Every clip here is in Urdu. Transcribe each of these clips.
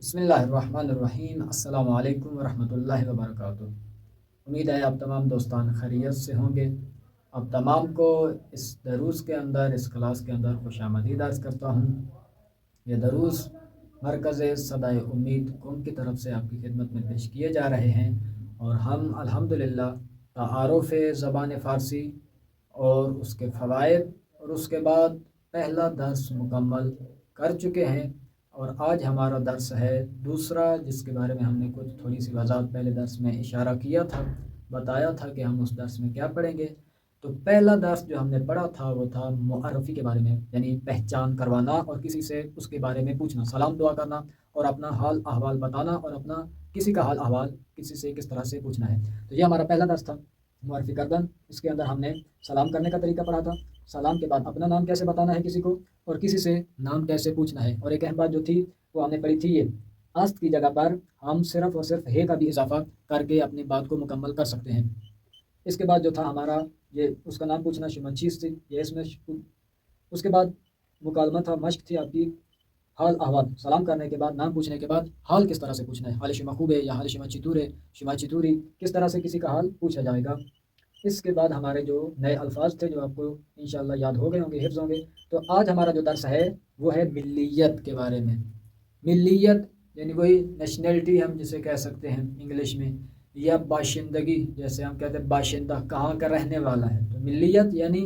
بسم اللہ الرحمن الرحیم۔ السلام علیکم ورحمۃ اللہ وبرکاتہ۔ امید ہے آپ تمام دوستان خیریت سے ہوں گے۔ آپ تمام کو اس دروس کے اندر، اس کلاس کے اندر خوش آمدید عرض کرتا ہوں۔ یہ دروس مرکز صدائے امید قوم کی طرف سے آپ کی خدمت میں پیش کیے جا رہے ہیں، اور ہم الحمدللہ تعارف زبان فارسی اور اس کے فوائد اور اس کے بعد پہلا درس مکمل کر چکے ہیں، اور آج ہمارا درس ہے دوسرا، جس کے بارے میں ہم نے کچھ تھوڑی سی وضاحت پہلے درس میں اشارہ کیا تھا، بتایا تھا کہ ہم اس درس میں کیا پڑھیں گے۔ تو پہلا درس جو ہم نے پڑھا تھا وہ تھا معرفی کے بارے میں، یعنی پہچان کروانا اور کسی سے اس کے بارے میں پوچھنا، سلام دعا کرنا اور اپنا حال احوال بتانا، اور اپنا کسی کا حال احوال کسی سے کس طرح سے پوچھنا ہے۔ تو یہ ہمارا پہلا درس تھا معرفی کردن۔ اس کے اندر ہم نے سلام کرنے کا طریقہ پڑھا تھا، سلام کے بعد اپنا نام کیسے بتانا ہے کسی کو، اور کسی سے نام کیسے پوچھنا ہے، اور ایک اہم بات جو تھی وہ ہم نے پڑھی تھی، یہ است کی جگہ پر ہم صرف اور صرف ہے کا بھی اضافہ کر کے اپنی بات کو مکمل کر سکتے ہیں۔ اس کے بعد جو تھا ہمارا یہ اس کا نام پوچھنا، شما چیز تھی یہ اس میں اس کے بعد مکالمہ تھا، مشق تھی آپ کی حال احوال، سلام کرنے کے بعد نام پوچھنے کے بعد حال کس طرح سے پوچھنا ہے، حال شما خوب ہے یا حال شما چتور ہے، شما چتوری، کس طرح سے کسی کا حال پوچھا جائے گا۔ اس کے بعد ہمارے جو نئے الفاظ تھے جو آپ کو انشاءاللہ یاد ہو گئے ہوں گے، حفظ ہوں گے۔ تو آج ہمارا جو درس ہے وہ ہے ملیت کے بارے میں۔ ملیت یعنی وہی نیشنلٹی ہم جسے کہہ سکتے ہیں انگلش میں، یا باشندگی جیسے ہم کہتے ہیں باشندہ کہاں کا رہنے والا ہے۔ تو ملیت یعنی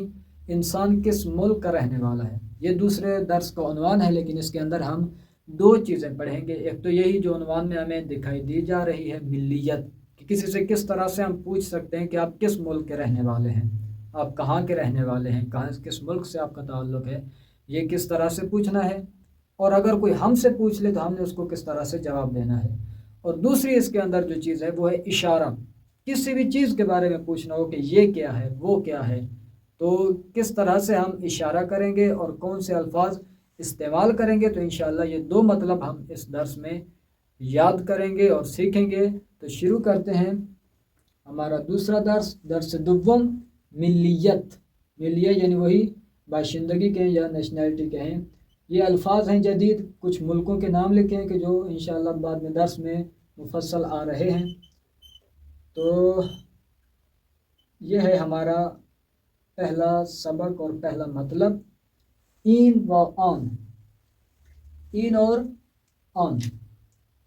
انسان کس ملک کا رہنے والا ہے۔ یہ دوسرے درس کا عنوان ہے، لیکن اس کے اندر ہم دو چیزیں پڑھیں گے۔ ایک تو یہی جو عنوان میں ہمیں دکھائی دی جا رہی ہے، ملیت، کہ کسی سے کس طرح سے ہم پوچھ سکتے ہیں کہ آپ کس ملک کے رہنے والے ہیں، آپ کہاں کے رہنے والے ہیں، کس ملک سے آپ کا تعلق ہے، یہ کس طرح سے پوچھنا ہے۔ اور اگر کوئی ہم سے پوچھ لے تو ہم نے اس کو کس طرح سے جواب دینا ہے۔ اور دوسری اس کے اندر جو چیز ہے وہ ہے اشارہ۔ کسی بھی چیز کے بارے میں پوچھنا ہو کہ یہ کیا ہے، وہ کیا ہے، تو کس طرح سے ہم اشارہ کریں گے اور کون سے الفاظ استعمال کریں گے۔ تو انشاءاللہ یہ دو مطلب ہم اس درس میں یاد کریں گے اور سیکھیں گے۔ تو شروع کرتے ہیں ہمارا دوسرا درس، درس دوم، ملیت۔ ملیت یعنی وہی باشندگی کہیں یا نیشنلٹی کہیں۔ یہ الفاظ ہیں جدید، کچھ ملکوں کے نام لکھے ہیں کہ جو انشاءاللہ بعد میں درس میں مفصل آ رہے ہیں۔ تو یہ ہے ہمارا پہلا سبق اور پہلا مطلب، این و آن۔ این اور آن،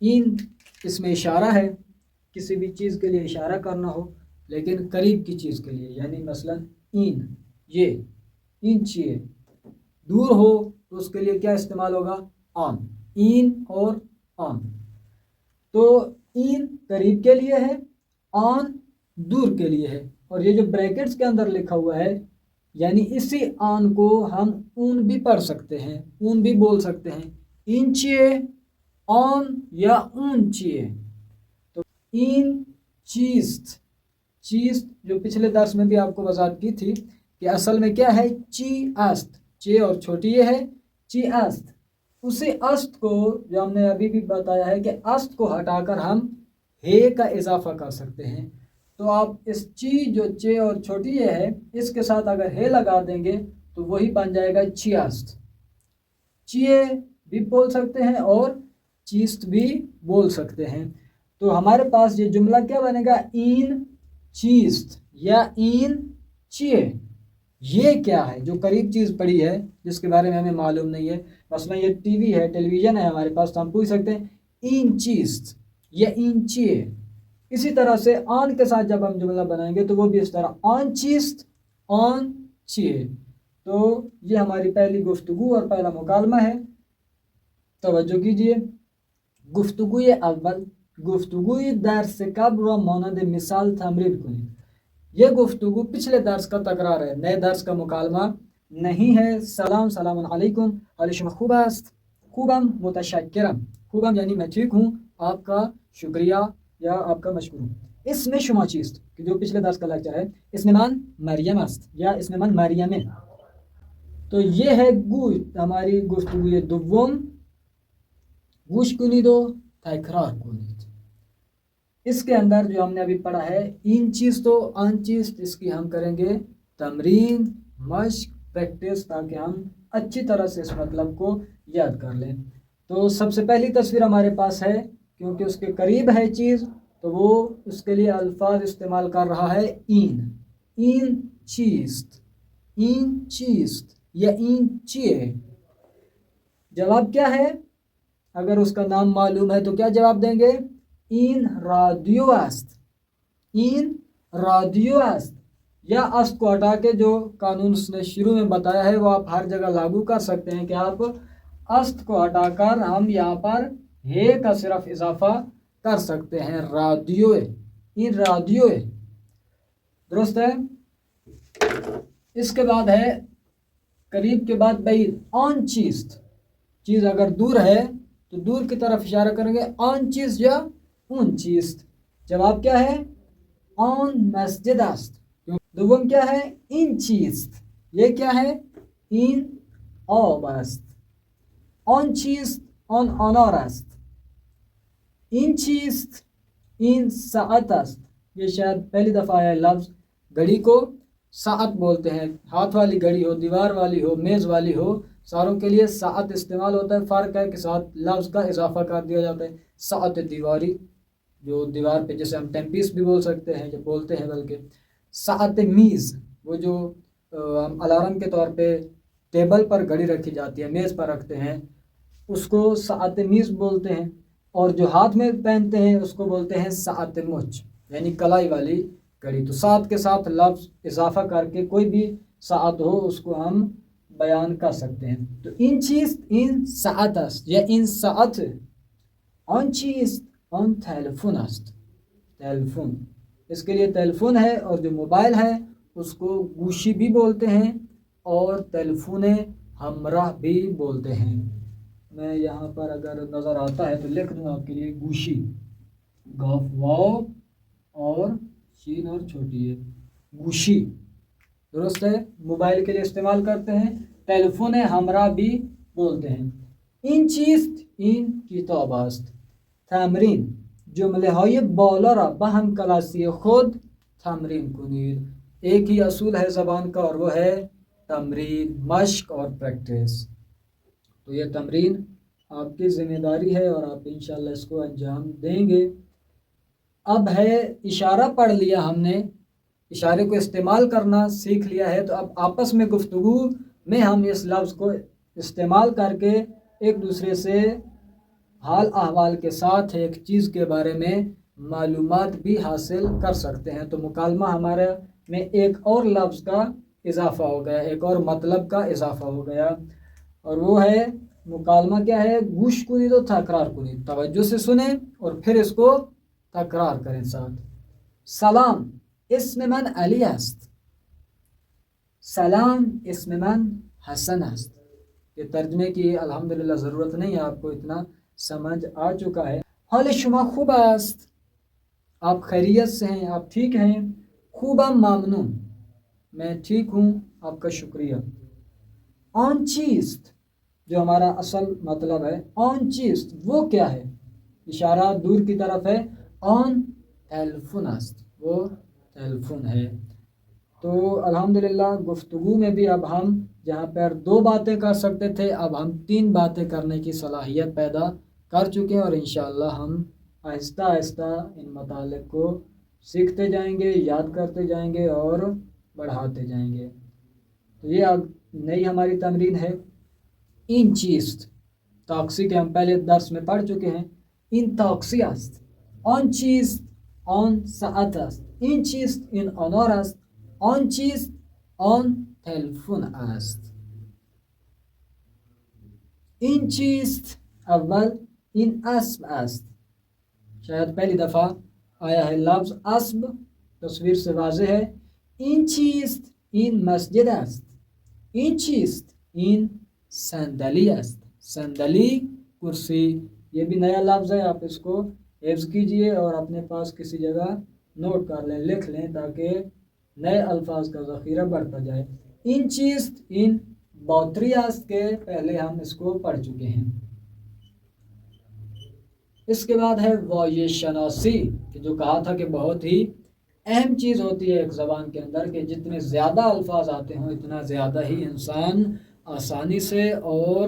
این اس میں اشارہ ہے، کسی بھی چیز کے لیے اشارہ کرنا ہو، لیکن قریب کی چیز کے لیے، یعنی مثلا این، یہ این چیئے، دور ہو تو اس کے لیے کیا استعمال ہوگا، آن، این اور آن۔ تو این قریب کے لیے ہے، آن دور کے لیے ہے۔ اور یہ جو بریکٹس کے اندر لکھا ہوا ہے، یعنی اسی آن کو ہم اون بھی پڑھ سکتے ہیں، اون بھی بول سکتے ہیں، این چیئے، آن یا اون چیئے۔ تو این چیست، چیست جو پچھلے درس میں بھی آپ کو وضاحت کی تھی کہ اصل میں کیا ہے، چی است، چی اور چھوٹی یہ ہے چی است۔ اسی است کو جو ہم نے ابھی بھی بتایا ہے کہ است کو ہٹا کر ہم ہے کا اضافہ کر سکتے ہیں۔ تو آپ اس چی جو چے اور چھوٹی یہ ہے، اس کے ساتھ اگر ہے لگا دیں گے تو وہی بن جائے گا چی است۔ چیے بھی بول سکتے ہیں اور چیست بھی بول سکتے ہیں۔ تو ہمارے پاس یہ جملہ کیا بنے گا، این چیست یا این چیے۔ یہ کیا ہے جو قریب چیز پڑی ہے جس کے بارے میں ہمیں معلوم نہیں ہے، مثلا یہ ٹی وی ہے، ٹیلی ویژن ہے ہمارے پاس، تو ہم پوچھ سکتے ہیں این چیست یا این چیے۔ اسی طرح سے آن کے ساتھ جب ہم جملہ بنائیں گے تو وہ بھی اس طرح، آن چیست، آن چیے۔ تو یہ ہماری پہلی گفتگو اور پہلا مکالمہ ہے۔ توجہ کیجئے، گفتگوی اول، گفتگوی درس قبل و مانند مثال تمرین کنید۔ یہ گفتگو پچھلے درس کا تکرار ہے، نئے درس کا مکالمہ نہیں ہے۔ سلام، سلام علیکم، حال شما خوب است؟ خوبم، متشکرم۔ خوبم یعنی میں ٹھیک ہوں، آپ کا شکریہ یا آپ کا مشکور ہوں۔ اس میں شما چیست کہ جو پچھلے درس کا لیکچر ہے، اس میں من مریم است یا اس میں من مریمه۔ تو یہ ہے ہماری گفتگوی دوم، گوش کنید و تکرار کنید۔ اس کے اندر جو ہم نے ابھی پڑھا ہے، این چیز تو آن چیز، اس کی ہم کریں گے تمرین، مشق، پریکٹس، تاکہ ہم اچھی طرح سے اس مطلب کو یاد کر لیں۔ تو سب سے پہلی تصویر ہمارے پاس ہے، کیونکہ اس کے قریب ہے چیز تو وہ اس کے لیے الفاظ استعمال کر رہا ہے این چیست، این چیست یا این چیه۔ جواب کیا ہے؟ اگر اس کا نام معلوم ہے تو کیا جواب دیں گے؟ این رادیو است، این رادیو است۔ یا است کو ہٹا کے جو قانون اس نے شروع میں بتایا ہے وہ آپ ہر جگہ لاگو کر سکتے ہیں کہ آپ است کو ہٹا کر ہم یہاں پر ہے کا صرف اضافہ کر سکتے ہیں، رادیو، این رادیو، درست ہے۔ اس کے بعد ہے قریب کے بعد بعید، آن چیست۔ چیز اگر دور ہے تو دور کی طرف اشارہ کریں گے، آن چیز یا اون چیست۔ جواب کیا ہے؟ آن مسجد است۔ دوم کیا ہے؟ این چیست، یہ کیا ہے؟ این آب است۔ آن چیست، آن انار است۔ این چیست، این ساعت است۔ یہ شاید پہلی دفعہ ہے لفظ، گھڑی کو ساعت بولتے ہیں، ہاتھ والی گھڑی ہو، دیوار والی ہو، میز والی ہو، ساروں کے لیے ساعت استعمال ہوتا ہے۔ فرق ہے کہ ساتھ لفظ کا اضافہ کر دیا جاتا ہے، ساعت دیواری، جو دیوار پہ جسے ہم ٹیمپیس بھی بول سکتے ہیں، جو بولتے ہیں، بلکہ ساعت میز وہ جو ہم الارم کے طور پہ ٹیبل پر گھڑی رکھی جاتی ہے، میز پر رکھتے ہیں، اس کو ساعت میز بولتے ہیں۔ اور جو ہاتھ میں پہنتے ہیں اس کو بولتے ہیں ساعت مچ، یعنی کلائی والی گھڑی۔ تو ساعت کے ساتھ لفظ اضافہ کر کے کوئی بھی ساعت ہو اس کو ہم بیان کر سکتے ہیں۔ تو این چیز، این ساعت است یا این ساعت، آن چیز، آن تیلیفون است، تیلیفون، اس کے لیے تیلیفون ہے، اور جو موبائل ہے اس کو گوشی بھی بولتے ہیں اور تیلیفون ہمراہ بھی بولتے ہیں۔ میں یہاں پر اگر نظر آتا ہے تو لکھ دوں آپ کے لیے، گوشی، گاف واو اور شین اور چھوٹی ہے، گوشی، درست ہے، موبائل کے لیے استعمال کرتے ہیں، تیلیفون ہمراہ بھی بولتے ہیں۔ این چیست، این کتاب است۔ تمرین، جمله های بالا را به هم کلاسی خود تمرین کنید۔ ایک ہی اصول ہے زبان کا اور وہ ہے تمرین، مشق اور پریکٹس۔ تو یہ تمرین آپ کی ذمہ داری ہے اور آپ انشاءاللہ اس کو انجام دیں گے۔ اب ہے اشارہ پڑھ لیا ہم نے، اشارے کو استعمال کرنا سیکھ لیا ہے، تو اب آپس میں گفتگو میں ہم اس لفظ کو استعمال کر کے ایک دوسرے سے حال احوال کے ساتھ ایک چیز کے بارے میں معلومات بھی حاصل کر سکتے ہیں۔ تو مکالمہ ہمارے میں ایک اور لفظ کا اضافہ ہو گیا، ایک اور مطلب کا اضافہ ہو گیا، اور وہ ہے مکالمہ کیا ہے؟ گوش کنید و تکرار کنید، توجہ سے سنیں اور پھر اس کو تکرار کریں ساتھ۔ سلام، اسم من علی است۔ سلام، اسم من حسن است۔ یہ ترجمے کی الحمدللہ ضرورت نہیں ہے، آپ کو اتنا سمجھ آ چکا ہے۔ حال شما خوب است، آپ خیریت سے ہیں، آپ ٹھیک ہیں؟ خوبم ممنون، میں ٹھیک ہوں، آپ کا شکریہ۔ آن چیست، جو ہمارا اصل مطلب ہے، آن چیست، وہ کیا ہے؟ اشارہ دور کی طرف ہے، آن تیلیفون است، وہ تیلیفون ہے۔ تو الحمدللہ گفتگو میں بھی اب ہم جہاں پر 2 باتیں کر سکتے تھے اب ہم 3 باتیں کرنے کی صلاحیت پیدا کر چکے ہیں، اور انشاءاللہ ہم آہستہ آہستہ ان مطالب کو سیکھتے جائیں گے، یاد کرتے جائیں گے اور بڑھاتے جائیں گے۔ تو یہ اب نئی ہماری تمرین ہے۔ این چیست، تاکسی کے ہم پہلے درس میں پڑھ چکے ہیں، این تاکسی است۔ آن چیست، آن ساعت است۔ این چیست، این انار است۔ آن چیست، آن تیلیفون است۔ این چیست، اول این اسب است، شاید پہلی دفعہ آیا ہے لفظ اسب، تصویر سے واضح ہے۔ این چیست، این مسجد است۔ این چیست، این صندلی است۔ صندلی، کرسی، یہ بھی نیا لفظ ہے، آپ اس کو حفظ کیجئے اور اپنے پاس کسی جگہ نوٹ کر لیں، لکھ لیں، تاکہ نئے الفاظ کا ذخیرہ بڑھتا جائے۔ این چیست، این باتری است کے پہلے ہم اس کو پڑھ چکے ہیں۔ اس کے بعد ہے وایہ شناسی، کہ جو کہا تھا کہ بہت ہی اہم چیز ہوتی ہے ایک زبان کے اندر، کہ جتنے زیادہ الفاظ آتے ہوں اتنا زیادہ ہی انسان آسانی سے اور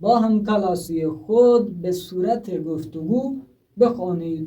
با هم خلاصی خود به صورت گفتگو بخوانید.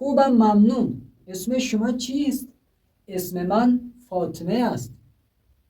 خوبم ممنون. اسم شما چیست؟ اسم من فاطمه است.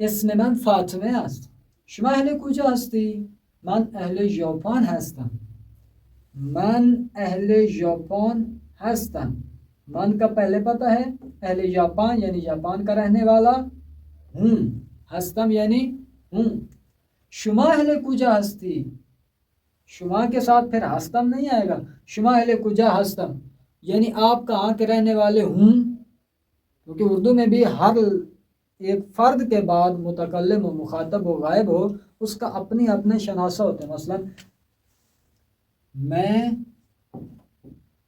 اسم من فاطمه است. شما اهل کجا هستی؟ من اهل ژاپن هستم. من اهل ژاپن هستم. من کا پہلے پتہ ہے، اہل جاپان یعنی جاپان کا رہنے والا ہوں، ہستم یعنی ہوں. شما اہل کجا ہستی، شما کے ساتھ پھر ہستم نہیں آئے گا. شما اہل کجا ہستم یعنی آپ کہاں کے رہنے والے ہوں، کیونکہ اردو میں بھی ہر ایک فرد کے بعد متکلم و مخاطب و غائب ہو اس کا اپنے اپنے شناسہ ہوتے ہیں. مثلا میں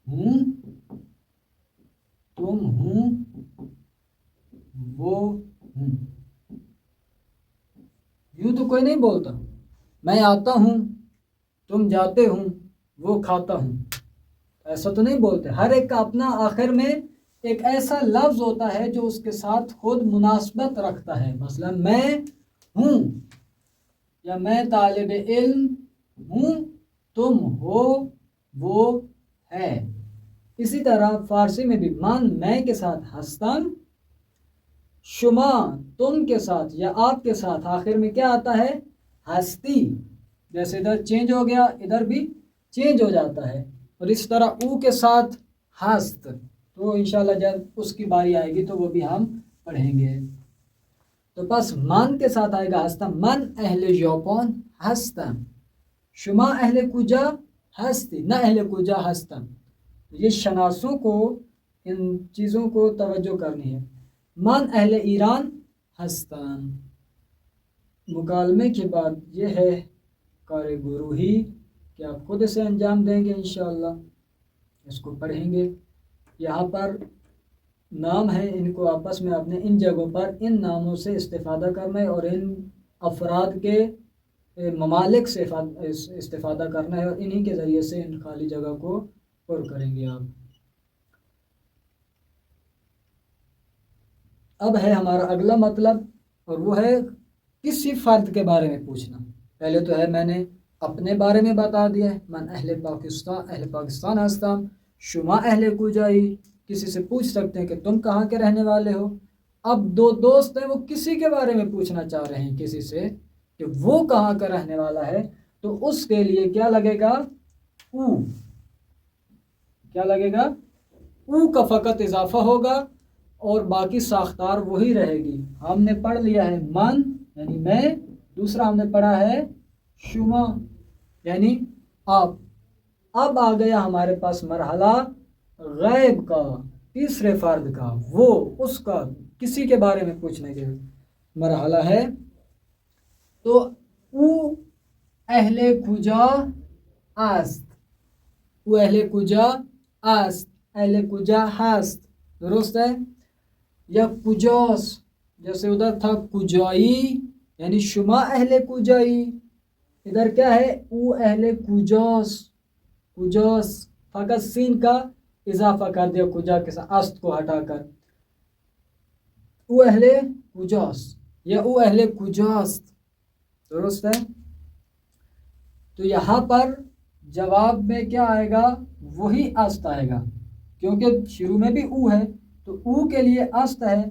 ہوں، تم ہوں، وہ ہوں. یوں تو کوئی نہیں بولتا میں آتا ہوں، تم جاتے ہوں، وہ کھاتا ہوں. ایسا تو نہیں بولتے. ہر ایک کا اپنا آخر میں ایک ایسا لفظ ہوتا ہے جو اس کے ساتھ خود مناسبت رکھتا ہے. مثلا میں ہوں یا میں طالب علم ہوں، تم ہو، وہ ہے. اسی طرح فارسی میں بھی من میں کے ساتھ ہستم، شما تم کے ساتھ یا آپ کے ساتھ آخر میں کیا آتا ہے؟ ہستی. جیسے ادھر چینج ہو گیا ادھر بھی چینج ہو جاتا ہے. اور اس طرح او کے ساتھ ہست، تو انشاءاللہ جب اس کی باری آئے گی تو وہ بھی ہم پڑھیں گے. تو بس من کے ساتھ آئے گا ہستم. من اہل ژاپن ہستم. شما اہل کجا ہستی، نہ اہل کجا ہستم. یہ شناسوں کو ان چیزوں کو توجہ کرنی ہے. من اہل ایران ہستم. مکالمے کے بعد یہ ہے کار گروہی کہ آپ خود اسے انجام دیں گے انشاءاللہ. اس کو پڑھیں گے. یہاں پر نام ہے، ان کو آپس میں اپنے ان جگہوں پر ان ناموں سے استفادہ کرنا ہے اور ان افراد کے ممالک سے استفادہ کرنا ہے اور انہی کے ذریعے سے ان خالی جگہ کو پر کریں گے آپ. اب ہے ہمارا اگلا مطلب اور وہ ہے کسی فرد کے بارے میں پوچھنا. پہلے تو ہے میں نے اپنے بارے میں بتا دیا ہے، من اہل پاکستان ہستم. شما اہل کجائی، کسی سے پوچھ سکتے ہیں کہ تم کہاں کے رہنے والے ہو. اب دو دوست ہیں وہ کسی کے بارے میں پوچھنا چاہ رہے ہیں کسی سے کہ وہ کہاں کا رہنے والا ہے، تو اس کے لیے کیا لگے گا؟ او. کیا لگے گا؟ او کا فقط اضافہ ہوگا اور باقی ساختار وہی رہے گی. ہم نے پڑھ لیا ہے من یعنی میں، دوسرا ہم نے پڑھا ہے شما یعنی آپ. اب آ گیا ہمارے پاس مرحلہ غیب کا، تیسرے فرد کا، وہ اس کا کسی کے بارے میں پوچھنے کے مرحلہ ہے. تو او اہل کجا است، او اہل کجا است، اہل کجا ہست، درست ہے. یا کجاس، جیسے ادھر تھا کجائی یعنی شما اہل کجائی، ادھر کیا ہے؟ او اہل کجاس. کجاس فقط سین کا اضافہ کر دیا کجا کے ساتھ است کو ہٹا کر. او اہل کجاس یا او اہل کجاست، درست ہے. تو یہاں پر جواب میں کیا آئے گا؟ وہی است آئے گا کیونکہ شروع میں بھی او ہے تو او کے لیے است ہے.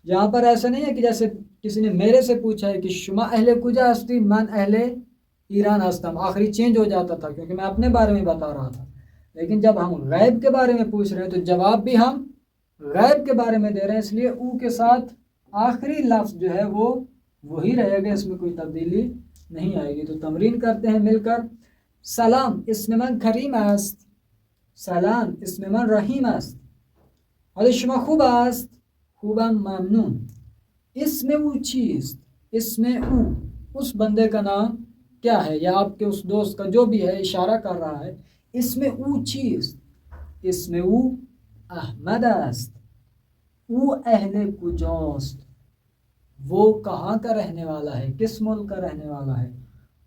یہاں پر ایسا نہیں ہے کہ جیسے کسی نے میرے سے پوچھا ہے کہ شما اہل کجا ہستی، من اہل ایران ہستم، آخری چینج ہو جاتا تھا کیونکہ میں اپنے بارے میں بتا رہا تھا. لیکن جب ہم غیب کے بارے میں پوچھ رہے ہیں تو جواب بھی ہم غیب کے بارے میں دے رہے ہیں، اس لیے او کے ساتھ آخری لفظ جو ہے وہ وہی رہے گا، اس میں کوئی تبدیلی نہیں آئے گی. تو تمرین کرتے ہیں مل کر. سلام اسم من کریم است. سلام اسم من رحیم است. حال شما خوب است؟ خوبم ممنون. اسم او چیست؟ اسم او اس بندے کا نام کیا ہے، یا آپ کے اس دوست کا جو بھی ہے اشارہ کر رہا ہے. اسم او چیست؟ اسم او احمد است. او اہل کجاست، وہ کہاں کا رہنے والا ہے، کس ملک کا رہنے والا ہے.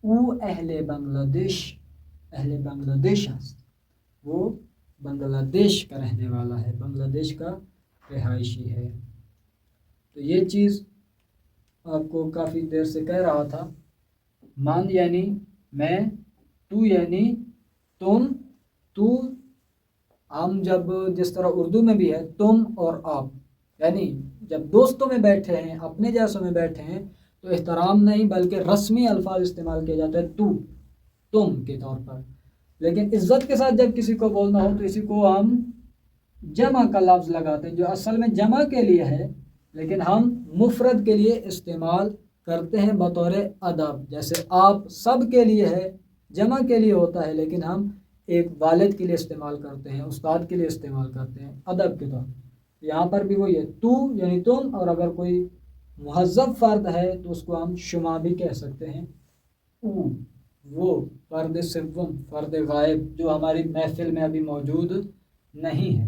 او اہل بنگلہ دیش، اہل بنگلہ دیش است، وہ بنگلہ دیش کا رہنے والا ہے، بنگلہ دیش کا رہائشی ہے. تو یہ چیز آپ کو کافی دیر سے کہہ رہا تھا. من یعنی میں، تو یعنی تم، تو ہم جب جس طرح اردو میں بھی ہے تم اور آپ، یعنی جب دوستوں میں بیٹھے ہیں، اپنے جیسوں میں بیٹھے ہیں، تو احترام نہیں بلکہ رسمی الفاظ استعمال کیا جاتا ہے، تو، تم کے طور پر۔ لیکن عزت کے ساتھ جب کسی کو بولنا ہو تو اسی کو ہم جمع کا لفظ لگاتے ہیں، جو اصل میں جمع کے لیے ہے، لیکن ہم مفرد کے لیے استعمال کرتے ہیں بطور ادب۔ جیسے آپ سب کے لیے ہے، جمع کے لیے ہوتا ہے، لیکن ہم ایک والد کے لیے استعمال کرتے ہیں، استاد کے لیے استعمال کرتے ہیں ادب کے طور پر۔ یہاں پر بھی وہی ہے، تو یعنی تم، اور اگر کوئی مہذب فرد ہے تو اس کو ہم شما بھی کہہ سکتے ہیں، او، وہ فرد سوم، فرد غائب جو ہماری محفل میں ابھی موجود نہیں ہے۔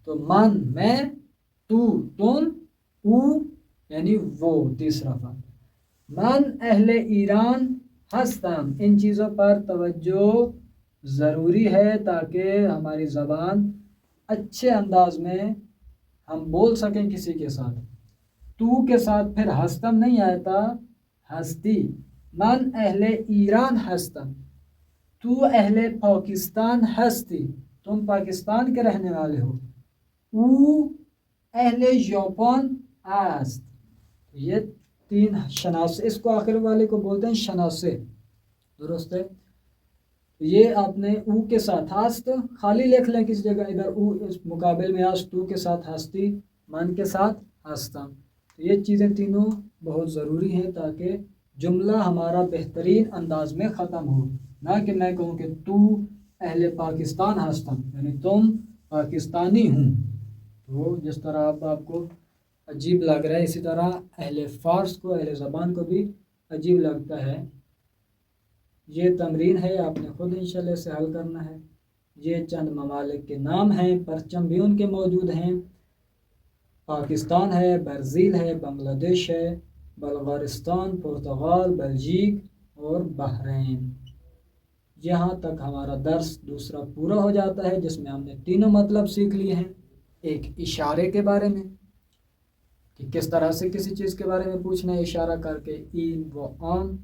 تو من میں، تو تم، او یعنی وہ تیسرا فرد۔ من اہل ایران ہستم، ان چیزوں پر توجہ ضروری ہے تاکہ ہماری زبان اچھے انداز میں ہم بول سکیں کسی کے ساتھ۔ تو کے ساتھ پھر ہستم نہیں آتا، ہستی۔ من اہل ایران ہستم، تو اہل پاکستان ہستی، تم پاکستان کے رہنے والے ہو۔ او اہل ژاپن است، یہ تین شناسے، اس کو آخر والے کو بولتے ہیں شناسے، درست ہے۔ یہ آپ نے او کے ساتھ ہست خالی لکھ لیں کسی جگہ، ادھر او اس مقابل میں ہست، تو کے ساتھ ہستی، من کے ساتھ ہستم۔ یہ چیزیں تینوں بہت ضروری ہیں تاکہ جملہ ہمارا بہترین انداز میں ختم ہو، نہ کہ میں کہوں کہ تو اہل پاکستان ہستم یعنی تم پاکستانی ہوں، تو جس طرح آپ کو عجیب لگ رہا ہے، اسی طرح اہل فارس کو، اہل زبان کو بھی عجیب لگتا ہے۔ یہ تمرین ہے، آپ نے خود انشاءاللہ سے حل کرنا ہے۔ یہ چند ممالک کے نام ہیں، پرچم بھی ان کے موجود ہیں، پاکستان ہے، برازیل ہے، بنگلہ دیش ہے، بلغارستان، پرتگال، بلجیک اور بحرین۔ یہاں تک ہمارا درس دوسرا پورا ہو جاتا ہے، جس میں ہم نے تینوں مطلب سیکھ لیے ہیں۔ ایک اشارے کے بارے میں کہ کس طرح سے کسی چیز کے بارے میں پوچھنا ہے اشارہ کر کے، این و آن۔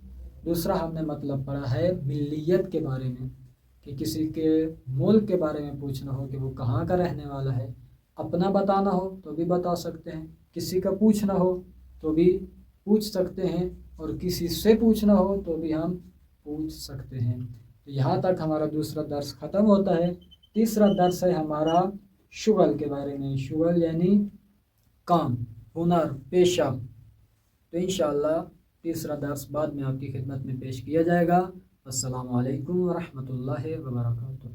دوسرا ہم نے مطلب پڑھا ہے ملیت کے بارے میں، کہ کسی کے ملک کے بارے میں پوچھنا ہو کہ وہ کہاں کا رہنے والا ہے، اپنا بتانا ہو تو بھی بتا سکتے ہیں، کسی کا پوچھنا ہو تو بھی پوچھ سکتے ہیں، اور کسی سے پوچھنا ہو تو بھی ہم پوچھ سکتے ہیں۔ تو یہاں تک ہمارا دوسرا درس ختم ہوتا ہے۔ تیسرا درس ہے ہمارا شغل کے بارے میں، شغل یعنی کام، ہنر، پیشہ۔ تو انشاءاللہ تیسرا درس بعد میں آپ کی خدمت میں پیش کیا جائے گا۔ السلام علیکم ورحمۃ اللہ وبرکاتہ۔